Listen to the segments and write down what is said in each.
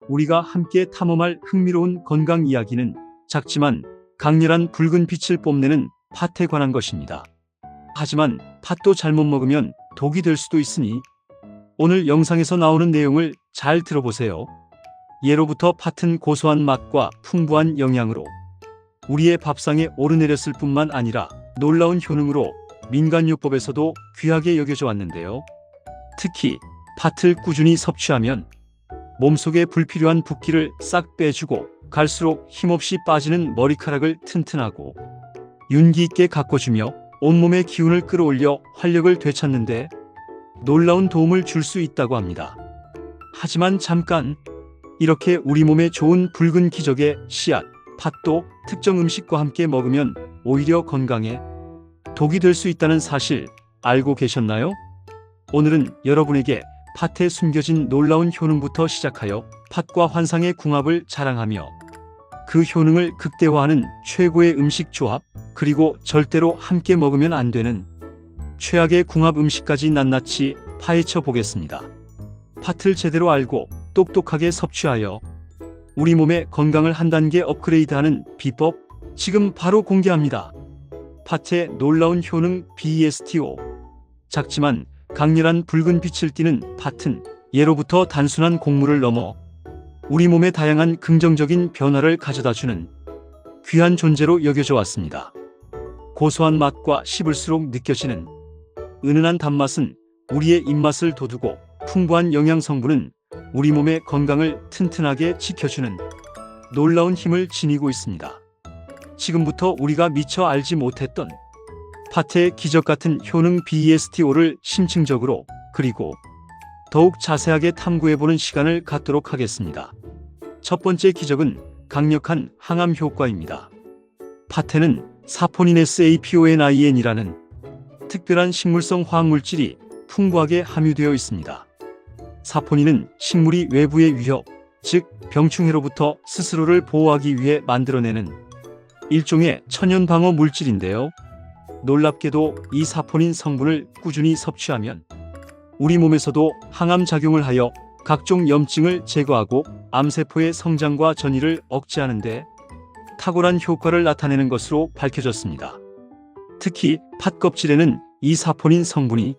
우리가 함께 탐험할 흥미로운 건강 이야기는 작지만 강렬한 붉은 빛을 뽐내는 팥에 관한 것입니다. 하지만 팥도 잘못 먹으면 독이 될 수도 있으니 오늘 영상에서 나오는 내용을 잘 들어보세요. 예로부터 팥은 고소한 맛과 풍부한 영양으로 우리의 밥상에 오르내렸을 뿐만 아니라 놀라운 효능으로 민간요법에서도 귀하게 여겨져 왔는데요. 특히 팥을 꾸준히 섭취하면 몸속에 불필요한 붓기를 싹 빼주고 갈수록 힘없이 빠지는 머리카락을 튼튼하고 윤기 있게 가꿔주며 온몸의 기운을 끌어올려 활력을 되찾는 데 놀라운 도움을 줄 수 있다고 합니다. 하지만 잠깐, 이렇게 우리 몸에 좋은 붉은 기적의 씨앗, 팥도 특정 음식과 함께 먹으면 오히려 건강에 독이 될 수 있다는 사실 알고 계셨나요? 오늘은 여러분에게 팥에 숨겨진 놀라운 효능부터 시작하여 팥과 환상의 궁합을 자랑하며 그 효능을 극대화하는 최고의 음식 조합, 그리고 절대로 함께 먹으면 안 되는 최악의 궁합 음식까지 낱낱이 파헤쳐 보겠습니다. 팥을 제대로 알고 똑똑하게 섭취하여 우리 몸의 건강을 한 단계 업그레이드하는 비법 지금 바로 공개합니다. 팥의 놀라운 효능 BESTO. 작지만 강렬한 붉은 빛을 띠는 팥은 예로부터 단순한 곡물을 넘어 우리 몸에 다양한 긍정적인 변화를 가져다주는 귀한 존재로 여겨져 왔습니다. 고소한 맛과 씹을수록 느껴지는 은은한 단맛은 우리의 입맛을 돋우고 풍부한 영양 성분은 우리 몸의 건강을 튼튼하게 지켜주는 놀라운 힘을 지니고 있습니다. 지금부터 우리가 미처 알지 못했던 팥의 기적같은 효능 BESTO를 심층적으로 그리고 더욱 자세하게 탐구해보는 시간을 갖도록 하겠습니다. 첫 번째 기적은 강력한 항암 효과입니다. 팥에는 사포닌 SAPONIN이라는 특별한 식물성 화학물질이 풍부하게 함유되어 있습니다. 사포닌은 식물이 외부의 위협, 즉 병충해로부터 스스로를 보호하기 위해 만들어내는 일종의 천연 방어 물질인데요. 놀랍게도 이 사포닌 성분을 꾸준히 섭취하면 우리 몸에서도 항암 작용을 하여 각종 염증을 제거하고 암세포의 성장과 전이를 억제하는 데 탁월한 효과를 나타내는 것으로 밝혀졌습니다. 특히 팥 껍질에는 이 사포닌 성분이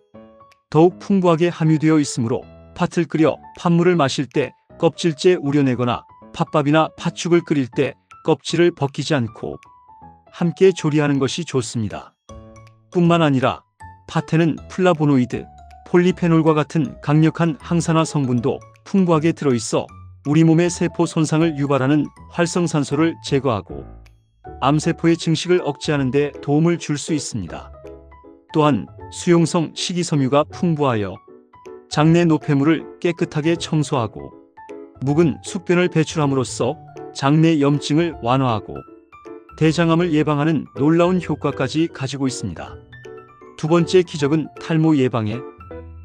더욱 풍부하게 함유되어 있으므로 팥을 끓여 팥물을 마실 때 껍질째 우려내거나 팥밥이나 팥죽을 끓일 때 껍질을 벗기지 않고 함께 조리하는 것이 좋습니다. 뿐만 아니라 팥에는 플라보노이드, 폴리페놀과 같은 강력한 항산화 성분도 풍부하게 들어있어 우리 몸의 세포 손상을 유발하는 활성산소를 제거하고 암세포의 증식을 억제하는 데 도움을 줄 수 있습니다. 또한 수용성 식이섬유가 풍부하여 장내 노폐물을 깨끗하게 청소하고 묵은 숙변을 배출함으로써 장내 염증을 완화하고 대장암을 예방하는 놀라운 효과까지 가지고 있습니다. 두 번째 기적은 탈모 예방에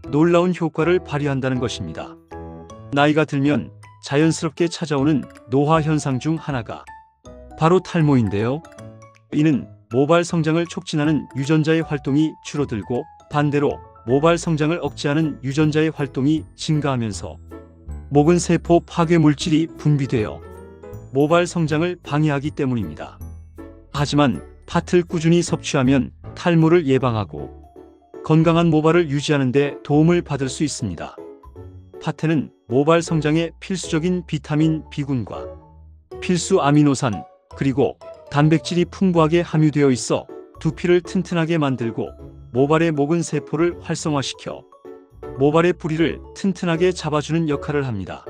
놀라운 효과를 발휘한다는 것입니다. 나이가 들면 자연스럽게 찾아오는 노화 현상 중 하나가 바로 탈모인데요. 이는 모발 성장을 촉진하는 유전자의 활동이 줄어들고 반대로 모발 성장을 억제하는 유전자의 활동이 증가하면서 모근 세포 파괴 물질이 분비되어 모발 성장을 방해하기 때문입니다. 하지만 팥을 꾸준히 섭취하면 탈모를 예방하고 건강한 모발을 유지하는 데 도움을 받을 수 있습니다. 팥에는 모발 성장에 필수적인 비타민 B군과 필수 아미노산 그리고 단백질이 풍부하게 함유되어 있어 두피를 튼튼하게 만들고 모발의 모근 세포를 활성화시켜 모발의 뿌리를 튼튼하게 잡아주는 역할을 합니다.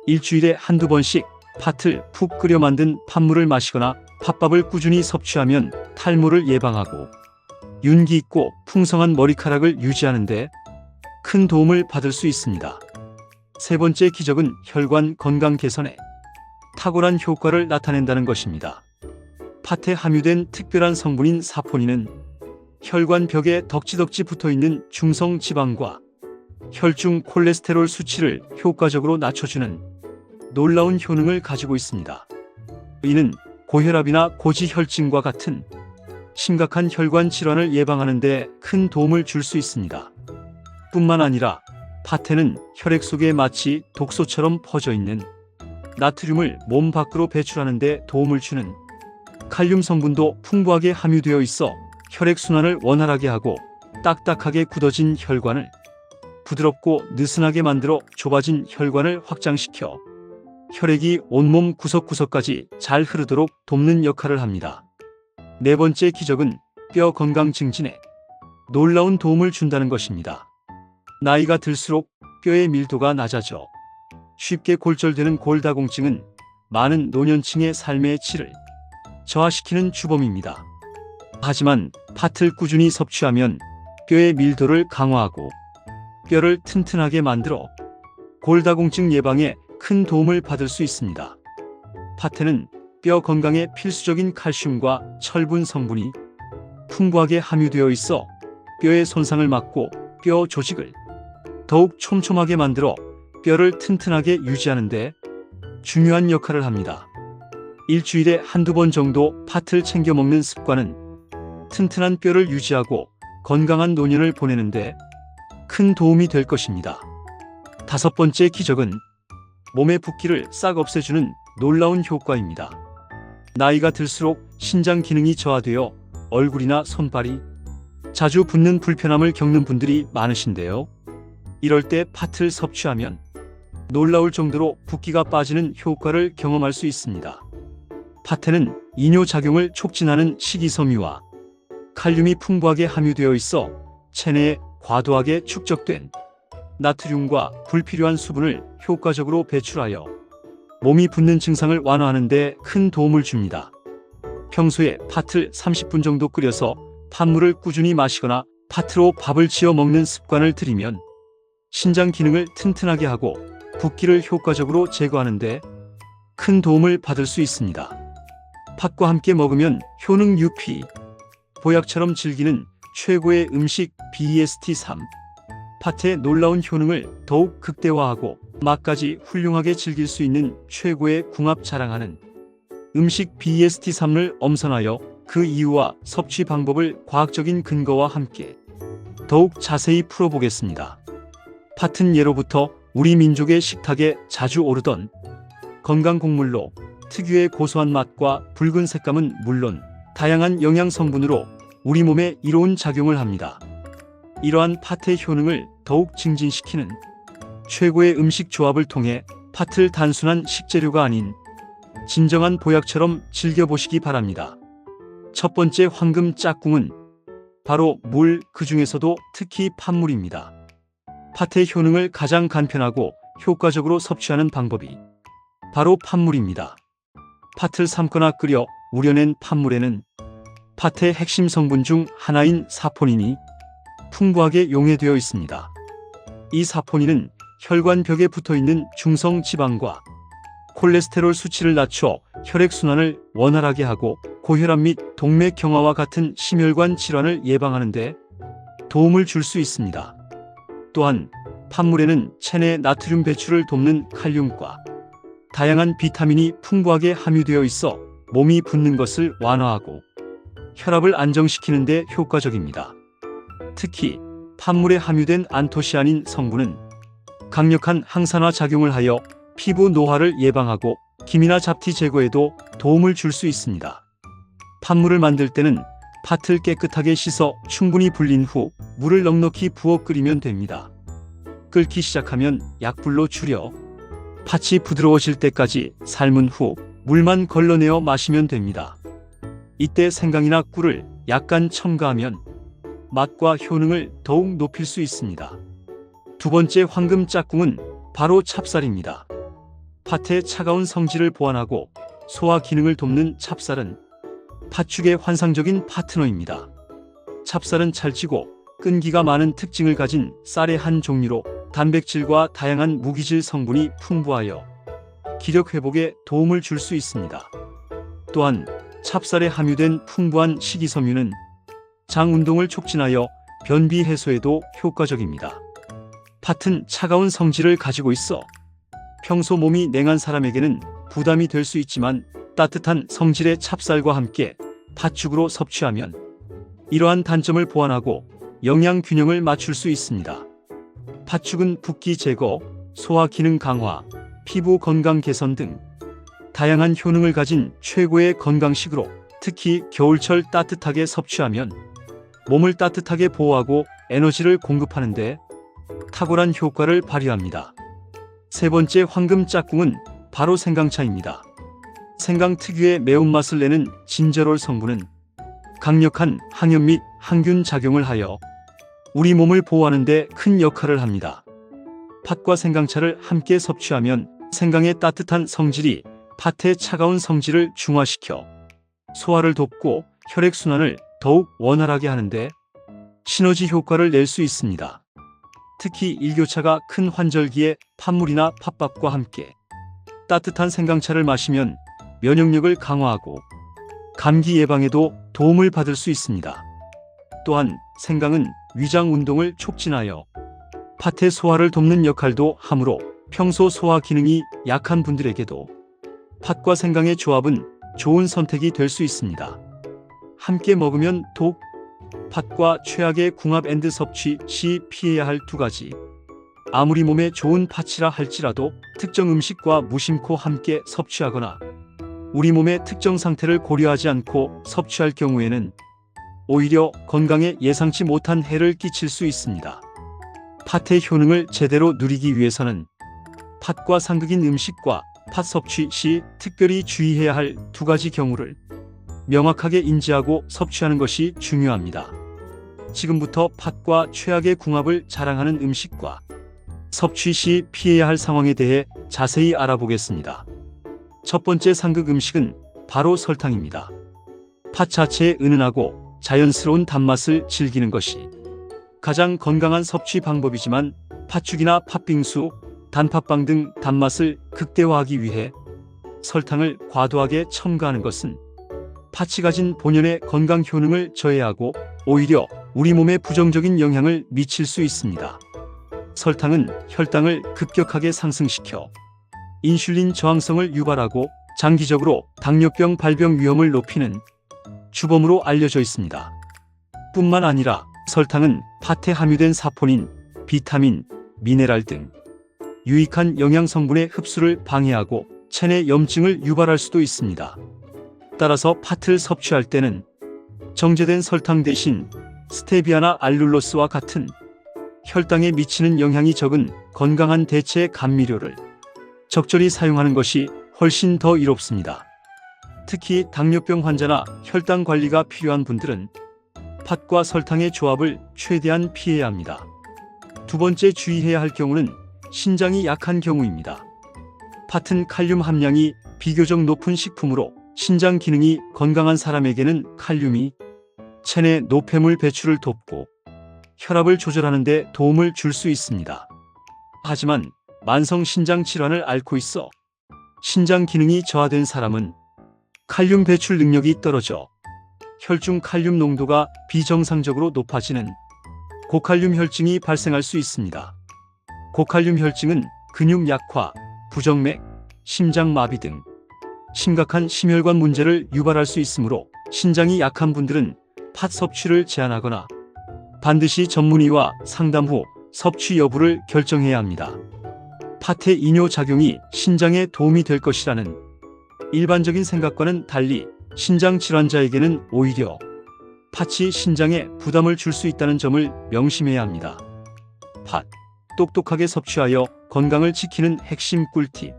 일주일에 한두 번씩 팥을 푹 끓여 만든 팥물을 마시거나 팥밥을 꾸준히 섭취하면 탈모를 예방하고 윤기 있고 풍성한 머리카락을 유지하는 데 큰 도움을 받을 수 있습니다. 세 번째 기적은 혈관 건강 개선에 탁월한 효과를 나타낸다는 것입니다. 팥에 함유된 특별한 성분인 사포닌은 혈관 벽에 덕지덕지 붙어있는 중성 지방과 혈중 콜레스테롤 수치를 효과적으로 낮춰주는 놀라운 효능을 가지고 있습니다. 이는 고혈압이나 고지혈증과 같은 심각한 혈관 질환을 예방하는 데 큰 도움을 줄 수 있습니다. 뿐만 아니라 팥에는 혈액 속에 마치 독소처럼 퍼져 있는 나트륨을 몸 밖으로 배출하는 데 도움을 주는 칼륨 성분도 풍부하게 함유되어 있어 혈액순환을 원활하게 하고 딱딱하게 굳어진 혈관을 부드럽고 느슨하게 만들어 좁아진 혈관을 확장시켜 혈액이 온몸 구석구석까지 잘 흐르도록 돕는 역할을 합니다. 네 번째 기적은 뼈 건강 증진에 놀라운 도움을 준다는 것입니다. 나이가 들수록 뼈의 밀도가 낮아져 쉽게 골절되는 골다공증은 많은 노년층의 삶의 질을 저하시키는 주범입니다. 하지만 팥을 꾸준히 섭취하면 뼈의 밀도를 강화하고 뼈를 튼튼하게 만들어 골다공증 예방에 큰 도움을 받을 수 있습니다. 팥에는 뼈 건강에 필수적인 칼슘과 철분 성분이 풍부하게 함유되어 있어 뼈의 손상을 막고 뼈 조직을 더욱 촘촘하게 만들어 뼈를 튼튼하게 유지하는 데 중요한 역할을 합니다. 일주일에 한두 번 정도 팥을 챙겨 먹는 습관은 튼튼한 뼈를 유지하고 건강한 노년을 보내는데 큰 도움이 될 것입니다. 다섯 번째 기적은 몸의 붓기를 싹 없애주는 놀라운 효과입니다. 나이가 들수록 신장 기능이 저하되어 얼굴이나 손발이 자주 붓는 불편함을 겪는 분들이 많으신데요. 이럴 때 팥을 섭취하면 놀라울 정도로 붓기가 빠지는 효과를 경험할 수 있습니다. 팥에는 이뇨작용을 촉진하는 식이섬유와 칼륨이 풍부하게 함유되어 있어 체내에 과도하게 축적된 나트륨과 불필요한 수분을 효과적으로 배출하여 몸이 붓는 증상을 완화하는 데 큰 도움을 줍니다. 평소에 팥을 30분 정도 끓여서 팥물을 꾸준히 마시거나 팥으로 밥을 지어 먹는 습관을 들이면 신장 기능을 튼튼하게 하고 붓기를 효과적으로 제거하는 데 큰 도움을 받을 수 있습니다. 팥과 함께 먹으면 효능 유피, 보약처럼 즐기는 최고의 음식 BEST3. 팥의 놀라운 효능을 더욱 극대화하고 맛까지 훌륭하게 즐길 수 있는 최고의 궁합 자랑하는 음식 BEST3을 엄선하여 그 이유와 섭취 방법을 과학적인 근거와 함께 더욱 자세히 풀어보겠습니다. 팥은 예로부터 우리 민족의 식탁에 자주 오르던 건강 곡물로 특유의 고소한 맛과 붉은 색감은 물론 다양한 영양 성분으로 우리 몸에 이로운 작용을 합니다. 이러한 팥의 효능을 더욱 증진시키는 최고의 음식 조합을 통해 팥을 단순한 식재료가 아닌 진정한 보약처럼 즐겨보시기 바랍니다. 첫 번째 황금 짝꿍은 바로 물, 그 중에서도 특히 팥물입니다. 팥의 효능을 가장 간편하고 효과적으로 섭취하는 방법이 바로 팥물입니다. 팥을 삶거나 끓여 우려낸 팥물에는 팥의 핵심 성분 중 하나인 사포닌이 풍부하게 용해되어 있습니다. 이 사포닌은 혈관벽에 붙어있는 중성 지방과 콜레스테롤 수치를 낮춰 혈액순환을 원활하게 하고 고혈압 및 동맥 경화와 같은 심혈관 질환을 예방하는 데 도움을 줄 수 있습니다. 또한 팥물에는 체내 나트륨 배출을 돕는 칼륨과 다양한 비타민이 풍부하게 함유되어 있어 몸이 붓는 것을 완화하고 혈압을 안정시키는 데 효과적입니다. 특히 팥물에 함유된 안토시아닌 성분은 강력한 항산화 작용을 하여 피부 노화를 예방하고 기미나 잡티 제거에도 도움을 줄 수 있습니다. 팥물을 만들 때는 팥을 깨끗하게 씻어 충분히 불린 후 물을 넉넉히 부어 끓이면 됩니다. 끓기 시작하면 약불로 줄여 팥이 부드러워질 때까지 삶은 후 물만 걸러내어 마시면 됩니다. 이때 생강이나 꿀을 약간 첨가하면 맛과 효능을 더욱 높일 수 있습니다. 두 번째 황금 짝꿍은 바로 찹쌀입니다. 팥의 차가운 성질을 보완하고 소화 기능을 돕는 찹쌀은 팥죽의 환상적인 파트너입니다. 찹쌀은 찰지고 끈기가 많은 특징을 가진 쌀의 한 종류로 단백질과 다양한 무기질 성분이 풍부하여 기력 회복에 도움을 줄 수 있습니다. 또한 찹쌀에 함유된 풍부한 식이섬유는 장 운동을 촉진하여 변비 해소에도 효과적입니다. 팥은 차가운 성질을 가지고 있어 평소 몸이 냉한 사람에게는 부담이 될 수 있지만 따뜻한 성질의 찹쌀과 함께 팥죽으로 섭취하면 이러한 단점을 보완하고 영양 균형을 맞출 수 있습니다. 팥죽은 붓기 제거, 소화 기능 강화, 피부 건강 개선 등 다양한 효능을 가진 최고의 건강식으로 특히 겨울철 따뜻하게 섭취하면 몸을 따뜻하게 보호하고 에너지를 공급하는데 탁월한 효과를 발휘합니다. 세 번째 황금 짝꿍은 바로 생강차입니다. 생강 특유의 매운맛을 내는 진저롤 성분은 강력한 항염 및 항균 작용을 하여 우리 몸을 보호하는 데 큰 역할을 합니다. 팥과 생강차를 함께 섭취하면 생강의 따뜻한 성질이 팥의 차가운 성질을 중화시켜 소화를 돕고 혈액순환을 더욱 원활하게 하는데 시너지 효과를 낼 수 있습니다. 특히 일교차가 큰 환절기에 팥물이나 팥밥과 함께 따뜻한 생강차를 마시면 면역력을 강화하고 감기 예방에도 도움을 받을 수 있습니다. 또한 생강은 위장 운동을 촉진하여 팥의 소화를 돕는 역할도 하므로 평소 소화 기능이 약한 분들에게도 팥과 생강의 조합은 좋은 선택이 될 수 있습니다. 함께 먹으면 독, 팥과 최악의 궁합 앤드 섭취 시 피해야 할 두 가지. 아무리 몸에 좋은 팥이라 할지라도 특정 음식과 무심코 함께 섭취하거나 우리 몸의 특정 상태를 고려하지 않고 섭취할 경우에는 오히려 건강에 예상치 못한 해를 끼칠 수 있습니다. 팥의 효능을 제대로 누리기 위해서는 팥과 상극인 음식과 팥 섭취 시 특별히 주의해야 할 두 가지 경우를 명확하게 인지하고 섭취하는 것이 중요합니다. 지금부터 팥과 최악의 궁합을 자랑하는 음식과 섭취 시 피해야 할 상황에 대해 자세히 알아보겠습니다. 첫 번째 상극 음식은 바로 설탕입니다. 팥 자체의 은은하고 자연스러운 단맛을 즐기는 것이 가장 건강한 섭취 방법이지만 팥죽이나 팥빙수, 단팥빵 등 단맛을 극대화하기 위해 설탕을 과도하게 첨가하는 것은 팥이 가진 본연의 건강 효능을 저해하고 오히려 우리 몸에 부정적인 영향을 미칠 수 있습니다. 설탕은 혈당을 급격하게 상승시켜 인슐린 저항성을 유발하고 장기적으로 당뇨병 발병 위험을 높이는 주범으로 알려져 있습니다. 뿐만 아니라 설탕은 팥에 함유된 사포닌, 비타민, 미네랄 등 유익한 영양 성분의 흡수를 방해하고 체내 염증을 유발할 수도 있습니다. 따라서 팥을 섭취할 때는 정제된 설탕 대신 스테비아나 알룰로스와 같은 혈당에 미치는 영향이 적은 건강한 대체 감미료를 적절히 사용하는 것이 훨씬 더 이롭습니다. 특히 당뇨병 환자나 혈당 관리가 필요한 분들은 팥과 설탕의 조합을 최대한 피해야 합니다. 두 번째 주의해야 할 경우는 신장이 약한 경우입니다. 팥은 칼륨 함량이 비교적 높은 식품으로 신장 기능이 건강한 사람에게는 칼륨이 체내 노폐물 배출을 돕고 혈압을 조절하는 데 도움을 줄 수 있습니다. 하지만 만성 신장 질환을 앓고 있어 신장 기능이 저하된 사람은 칼륨 배출 능력이 떨어져 혈중 칼륨 농도가 비정상적으로 높아지는 고칼륨 혈증이 발생할 수 있습니다. 고칼륨 혈증은 근육 약화, 부정맥, 심장 마비 등 심각한 심혈관 문제를 유발할 수 있으므로 신장이 약한 분들은 팥 섭취를 제한하거나 반드시 전문의와 상담 후 섭취 여부를 결정해야 합니다. 팥의 이뇨작용이 신장에 도움이 될 것이라는 일반적인 생각과는 달리 신장 질환자에게는 오히려 팥이 신장에 부담을 줄 수 있다는 점을 명심해야 합니다. 팥, 똑똑하게 섭취하여 건강을 지키는 핵심 꿀팁.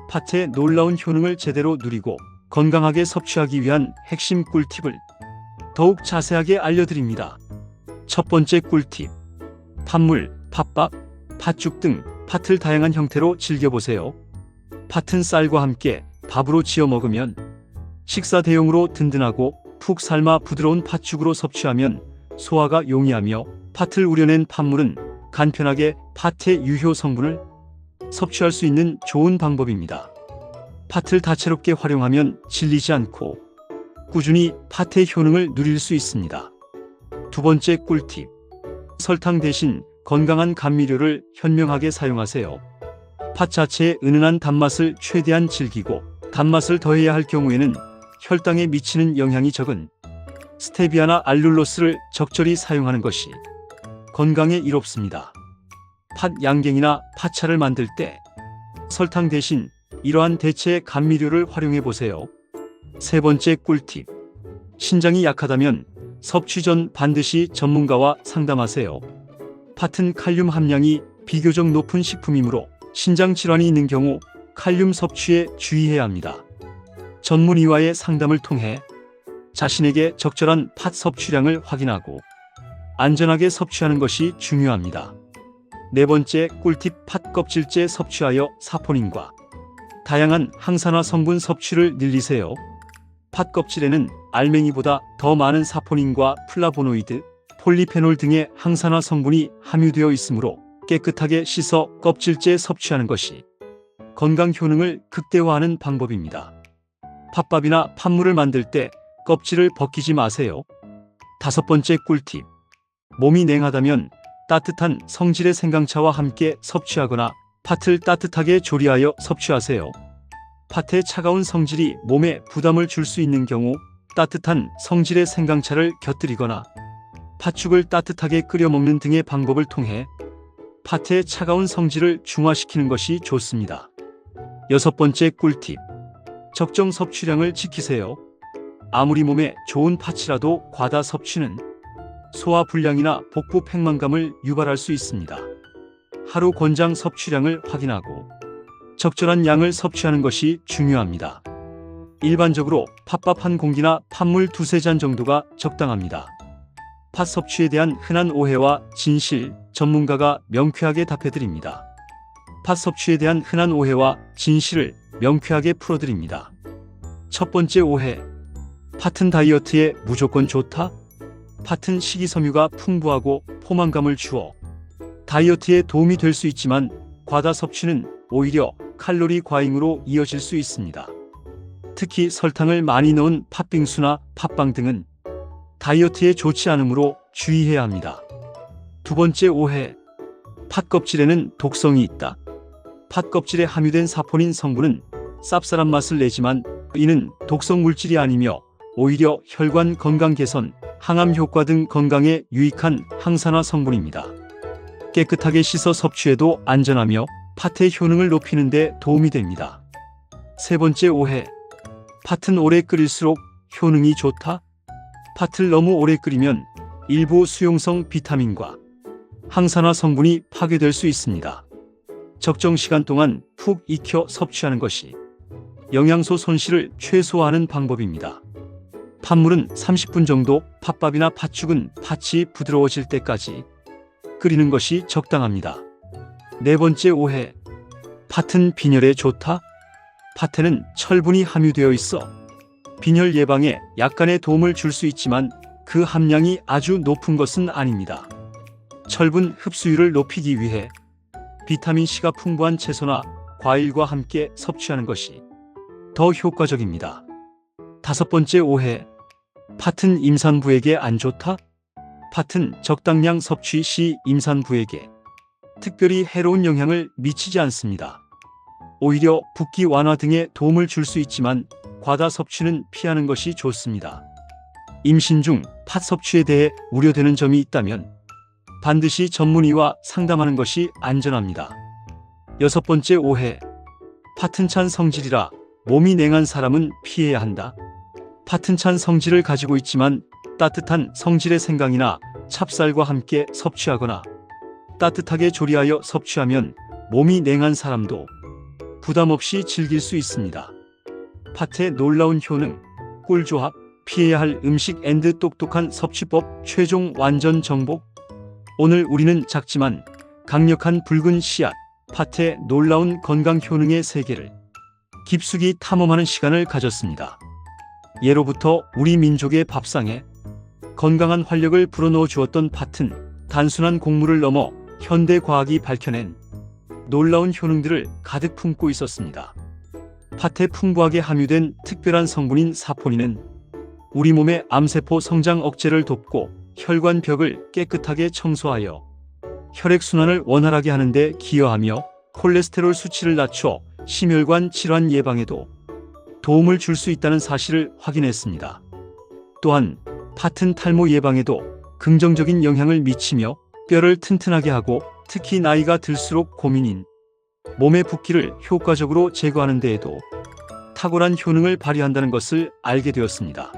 팥의 놀라운 효능을 제대로 누리고 건강하게 섭취하기 위한 핵심 꿀팁을 더욱 자세하게 알려드립니다. 첫 번째 꿀팁. 팥물, 팥밥, 팥죽 등 팥을 다양한 형태로 즐겨보세요. 팥은 쌀과 함께 밥으로 지어 먹으면 식사 대용으로 든든하고 푹 삶아 부드러운 팥죽으로 섭취하면 소화가 용이하며 팥을 우려낸 팥물은 간편하게 팥의 유효 성분을 섭취할 수 있는 좋은 방법입니다. 팥을 다채롭게 활용하면 질리지 않고 꾸준히 팥의 효능을 누릴 수 있습니다. 두 번째 꿀팁. 설탕 대신 건강한 감미료를 현명하게 사용하세요. 팥 자체의 은은한 단맛을 최대한 즐기고 단맛을 더해야 할 경우에는 혈당에 미치는 영향이 적은 스테비아나 알룰로스를 적절히 사용하는 것이 건강에 이롭습니다. 팥 양갱이나 팥차를 만들 때 설탕 대신 이러한 대체 감미료를 활용해 보세요. 세 번째 꿀팁. 신장이 약하다면 섭취 전 반드시 전문가와 상담하세요. 팥은 칼륨 함량이 비교적 높은 식품이므로 신장 질환이 있는 경우 칼륨 섭취에 주의해야 합니다. 전문의와의 상담을 통해 자신에게 적절한 팥 섭취량을 확인하고 안전하게 섭취하는 것이 중요합니다. 네 번째 꿀팁. 팥 껍질째 섭취하여 사포닌과 다양한 항산화 성분 섭취를 늘리세요. 팥 껍질에는 알맹이보다 더 많은 사포닌과 플라보노이드, 폴리페놀 등의 항산화 성분이 함유되어 있으므로 깨끗하게 씻어 껍질째 섭취하는 것이 건강 효능을 극대화하는 방법입니다. 팥밥이나 팥물을 만들 때 껍질을 벗기지 마세요. 다섯 번째 꿀팁. 몸이 냉하다면 따뜻한 성질의 생강차와 함께 섭취하거나 팥을 따뜻하게 조리하여 섭취하세요. 팥의 차가운 성질이 몸에 부담을 줄 수 있는 경우 따뜻한 성질의 생강차를 곁들이거나 팥죽을 따뜻하게 끓여 먹는 등의 방법을 통해 팥의 차가운 성질을 중화시키는 것이 좋습니다. 여섯 번째 꿀팁. 적정 섭취량을 지키세요. 아무리 몸에 좋은 팥이라도 과다 섭취는 소화 불량이나 복부 팽만감을 유발할 수 있습니다. 하루 권장 섭취량을 확인하고 적절한 양을 섭취하는 것이 중요합니다. 일반적으로 팥밥 한 공기나 팥물 두세 잔 정도가 적당합니다. 팥 섭취에 대한 흔한 오해와 진실, 전문가가 명쾌하게 답해드립니다. 팥 섭취에 대한 흔한 오해와 진실을 명쾌하게 풀어드립니다. 첫 번째 오해. 팥은 다이어트에 무조건 좋다? 팥은 식이섬유가 풍부하고 포만감을 주어 다이어트에 도움이 될 수 있지만 과다 섭취는 오히려 칼로리 과잉으로 이어질 수 있습니다. 특히 설탕을 많이 넣은 팥빙수나 팥빵 등은 다이어트에 좋지 않으므로 주의해야 합니다. 두 번째 오해. 팥 껍질에는 독성이 있다. 팥 껍질에 함유된 사포닌 성분은 쌉쌀한 맛을 내지만 이는 독성 물질이 아니며 오히려 혈관 건강 개선, 항암 효과 등 건강에 유익한 항산화 성분입니다. 깨끗하게 씻어 섭취해도 안전하며 팥의 효능을 높이는 데 도움이 됩니다. 세 번째 오해. 팥은 오래 끓일수록 효능이 좋다? 팥을 너무 오래 끓이면 일부 수용성 비타민과 항산화 성분이 파괴될 수 있습니다. 적정 시간 동안 푹 익혀 섭취하는 것이 영양소 손실을 최소화하는 방법입니다. 팥물은 30분 정도, 팥밥이나 팥죽은 팥이 부드러워질 때까지 끓이는 것이 적당합니다. 네 번째 오해. 팥은 빈혈에 좋다? 팥에는 철분이 함유되어 있어 빈혈 예방에 약간의 도움을 줄 수 있지만 그 함량이 아주 높은 것은 아닙니다. 철분 흡수율을 높이기 위해 비타민C가 풍부한 채소나 과일과 함께 섭취하는 것이 더 효과적입니다. 다섯 번째 오해. 팥은 임산부에게 안 좋다? 팥은 적당량 섭취 시 임산부에게 특별히 해로운 영향을 미치지 않습니다. 오히려 붓기 완화 등에 도움을 줄 수 있지만 과다 섭취는 피하는 것이 좋습니다. 임신 중 팥 섭취에 대해 우려되는 점이 있다면 반드시 전문의와 상담하는 것이 안전합니다. 여섯 번째 오해. 팥은 찬 성질이라 몸이 냉한 사람은 피해야 한다. 팥은 찬 성질을 가지고 있지만 따뜻한 성질의 생강이나 찹쌀과 함께 섭취하거나 따뜻하게 조리하여 섭취하면 몸이 냉한 사람도 부담 없이 즐길 수 있습니다. 팥의 놀라운 효능, 꿀조합, 피해야 할 음식 앤드 똑똑한 섭취법 최종 완전 정복. 오늘 우리는 작지만 강력한 붉은 씨앗, 팥의 놀라운 건강 효능의 세계를 깊숙이 탐험하는 시간을 가졌습니다. 예로부터 우리 민족의 밥상에 건강한 활력을 불어넣어 주었던 팥은 단순한 곡물을 넘어 현대 과학이 밝혀낸 놀라운 효능들을 가득 품고 있었습니다. 팥에 풍부하게 함유된 특별한 성분인 사포닌은 우리 몸의 암세포 성장 억제를 돕고 혈관 벽을 깨끗하게 청소하여 혈액순환을 원활하게 하는 데 기여하며 콜레스테롤 수치를 낮춰 심혈관 질환 예방에도 도움을 줄 수 있다는 사실을 확인했습니다. 또한 팥은 탈모 예방에도 긍정적인 영향을 미치며 뼈를 튼튼하게 하고 특히 나이가 들수록 고민인 몸의 붓기를 효과적으로 제거하는 데에도 탁월한 효능을 발휘한다는 것을 알게 되었습니다.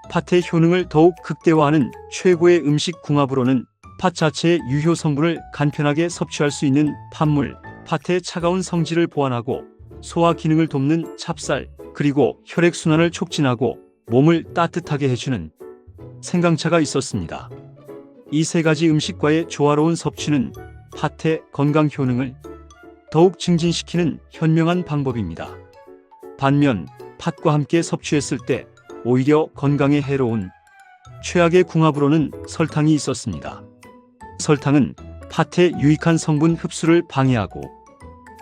팥의 효능을 더욱 극대화하는 최고의 음식 궁합으로는 팥 자체의 유효 성분을 간편하게 섭취할 수 있는 팥물, 팥의 차가운 성질을 보완하고 소화 기능을 돕는 찹쌀, 그리고 혈액순환을 촉진하고 몸을 따뜻하게 해주는 생강차가 있었습니다. 이 세 가지 음식과의 조화로운 섭취는 팥의 건강 효능을 더욱 증진시키는 현명한 방법입니다. 반면 팥과 함께 섭취했을 때 오히려 건강에 해로운 최악의 궁합으로는 설탕이 있었습니다. 설탕은 팥의 유익한 성분 흡수를 방해하고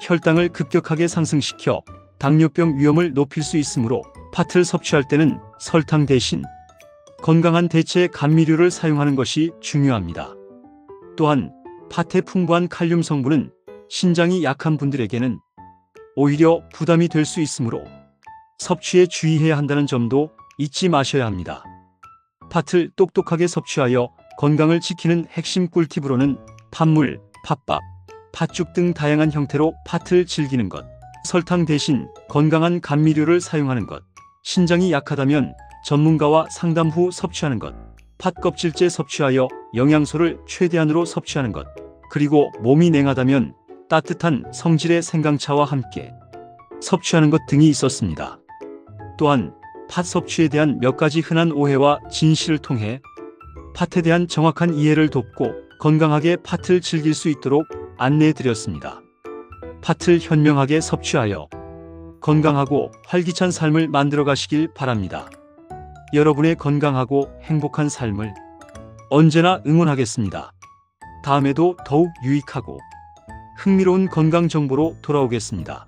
혈당을 급격하게 상승시켜 당뇨병 위험을 높일 수 있으므로 팥을 섭취할 때는 설탕 대신 건강한 대체 감미료를 사용하는 것이 중요합니다. 또한 팥의 풍부한 칼륨 성분은 신장이 약한 분들에게는 오히려 부담이 될 수 있으므로 섭취에 주의해야 한다는 점도 잊지 마셔야 합니다. 팥을 똑똑하게 섭취하여 건강을 지키는 핵심 꿀팁으로는 팥물, 팥밥, 팥죽 등 다양한 형태로 팥을 즐기는 것, 설탕 대신 건강한 감미료를 사용하는 것, 신장이 약하다면 전문가와 상담 후 섭취하는 것, 팥 껍질째 섭취하여 영양소를 최대한으로 섭취하는 것, 그리고 몸이 냉하다면 따뜻한 성질의 생강차와 함께 섭취하는 것 등이 있었습니다. 또한 팥 섭취에 대한 몇 가지 흔한 오해와 진실을 통해 팥에 대한 정확한 이해를 돕고 건강하게 팥을 즐길 수 있도록 안내해 드렸습니다. 팥을 현명하게 섭취하여 건강하고 활기찬 삶을 만들어 가시길 바랍니다. 여러분의 건강하고 행복한 삶을 언제나 응원하겠습니다. 다음에도 더욱 유익하고 흥미로운 건강 정보로 돌아오겠습니다.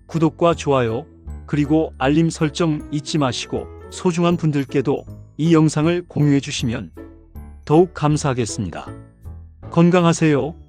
구독과 좋아요, 그리고 알림 설정 잊지 마시고 소중한 분들께도 이 영상을 공유해 주시면 더욱 감사하겠습니다. 건강하세요.